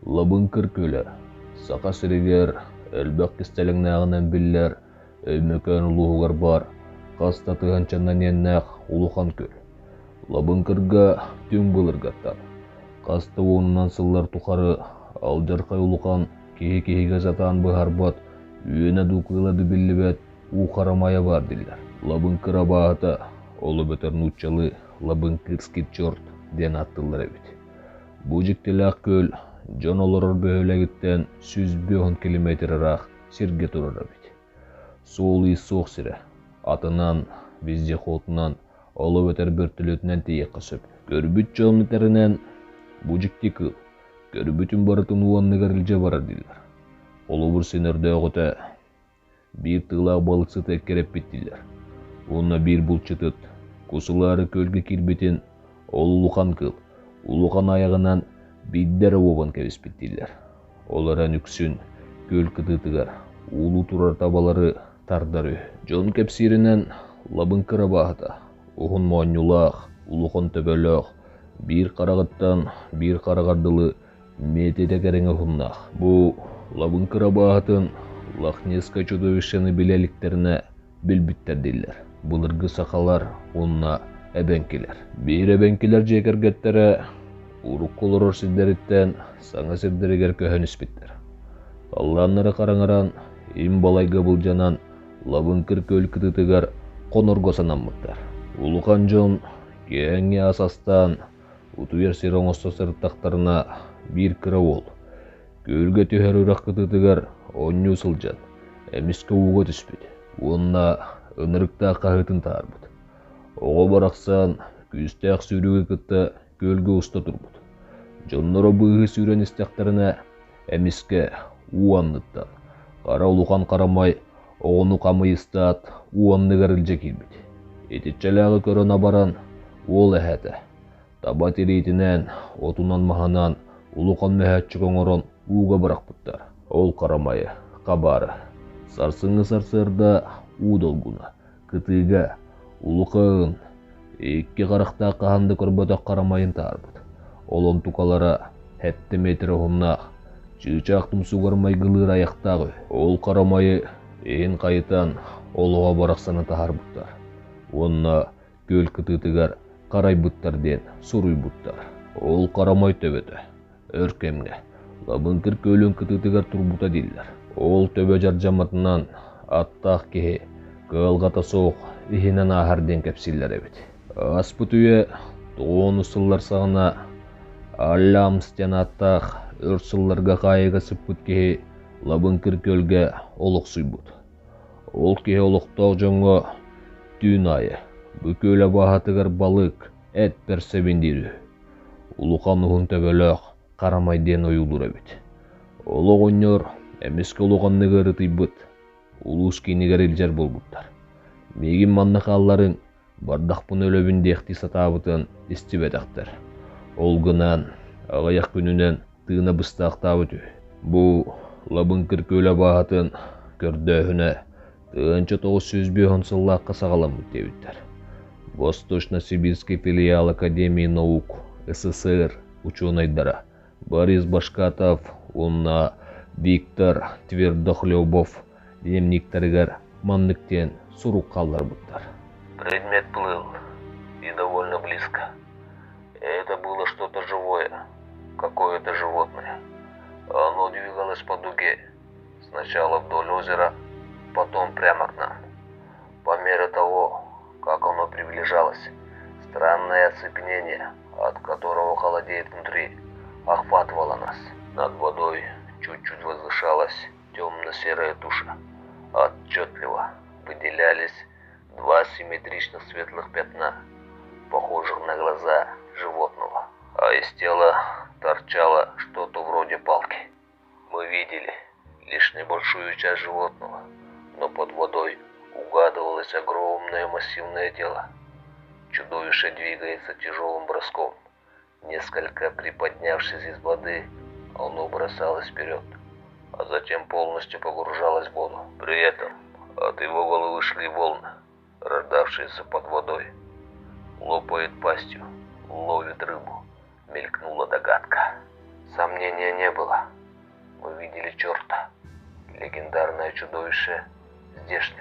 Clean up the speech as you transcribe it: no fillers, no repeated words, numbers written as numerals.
Лабынкыр көлі, сақа сірегер, әлбәқ кестеліңнағынан биллер, өймөкөн улуғығар бар, қаста тығанчаннан еннәқ улухан көл. Лабынкырға түң бұлырғаттар. Қаста оңынан сыллар тұқары, алжарқай улухан, кеге-кеге жатан бұғарбат, үйені дұқылады білібет, уқарамая бар диллер. Лабынкыра бағыта, олы бөтір нұтчалы Лабынкырский чорт ден аттылар әбет. Бұжіктіләқ көл, жон олырыр бөйләгіттен 110 километр арақ сирге тұрар әбет. Сол соқ сірі, атынан, везде қотынан, олы бөтір бір түлетінен тейек қысып. Көрбіт жон метерінен бұжікті кыл, көрбітін барытын уанныгар үлже барар дилер. Олы бір сенерді оғыта, бір тылақ балықсы тәккереп біттілер. Онна бір бұлчытыт, косылары көлге кирбетін, ол улухан кыл, улухан аяғынан биддері обан кәвес біттілер. Оларан үксін, көл кытытығар, улу тұрар табалары тардары. Жон кәпсирінен Лабынкыра бағыта, оғын муанюлақ, улухан төбөлөқ, бір қарағыттан, бір қарағардылы метеде кәріңі ғыннақ. Бұ Лабынкыра бағытын Лохнесское чудовищені білеліктеріне білбіттер дейлер. Бұлырғы сақалар онына әбәнкелер. Бір әбәнкелер жекергеттері ұруқ қолырыр сіздеріттен саңа сірдерігер көхін үспіттер. Алланнары қараңаран, им балайға бұл жанан Лабынкыр көл кытытығар қонырғосанан мұттар. Улухан жон кеңе асастан утуер сирон осто сырттақтарына бір кіра ол. Көлге түйер ұрақ кытытығар онны сылжан, әміскі уға түспеді. Онна ынырықта қағытын таарбыд. Оға барақсан, күстәқ сүрігі кытта көлге ұста тұрбыд. Жоннары бұғы сүрен істіқтарына әміскі уанныттан. Қара улухан қарамай, оғыны қамайыстат уанны ғарылжа келбеді. Ететчалағы көріна баран, ол әхәті. Таба терейтінен, отунан маханан, улухан мәхәтчі қоңырын уға барақ бұттар. Ол қарамайы, қабары. Сарсыңы сарсырда удолгуна, кытыға, улуқын, екке қарақта қағанды көрбөтақ қарамайын таарбыд. Олон тұқалара әтті метрі ғыннақ, чычақтым суғармай ғылыр аяқтағы. Ол қарамайы ең қайытан олуға барақсаны таарбыттар. Онна көл кытытығар қарай бұттар ден сұруй бұттар. Ол қарамай төбеті, өркемге. Лабынкыр көлін кытытығар турбута дейлер. Ол төбе жаржаматынан аттақ кеге кылғата соқ ихинен ахарден кәпсиллер әбет. Аспыт үйе тоғын ұсыллар сағына алламстен аттақ өрсылларға қайыға сыппыт кеге Лабынкыр көлге олық сұйбыт. Ол кеге олықтау жоңға түн айы, бүкөлі бағатығар балық әт персебендері. Улухан ұғын төбеліқ қарамайден ойылыр әбет. Олық ойнер әмескі олуғанны ғырыты бұд, улус кейінігер елжер болбұттар. Мегін манны қалларын бардақпын өлөбінде еқті сатабытын істібет ақтар. Ол ғынан, ағаяқ күнінен тығына бұстақтабыты. Бұ Лабынкыр көлі бағатын көрдіғіне тығынчы 905 сыллаққа сағалам мұттебіттер. Восточно-Сибирский филиал Академии наук СССР ученыйдара Борис Башкатов, онна Виктор Твердохлебов дневниктарыгар манныктен сурук қалдар бұттар. Предмет плыл и довольно близко. Это было что-то живое, какое-то животное. Оно двигалось по дуге, сначала вдоль озера, потом прямо к нам. По мере того, как оно приближалось, странное оцепенение, от которого холодеет внутри, охватывало нас. Над водой чуть-чуть возвышалась темно-серая туша. Отчетливо выделялись два симметрично светлых пятна, похожих на глаза животного, а из тела торчало что-то вроде палки. Мы видели лишь небольшую часть животного, но под водой угадывалось огромное массивное тело. Чудовище двигается тяжелым броском. Несколько приподнявшись из воды, оно бросалось вперед, а затем полностью погружалось в воду. При этом от его головы шли волны, рождавшиеся под водой. Лопает пастью, ловит рыбу. Мелькнула догадка. Сомнений Сомнения не было. Мы видели черта. Легендарное чудовище здешних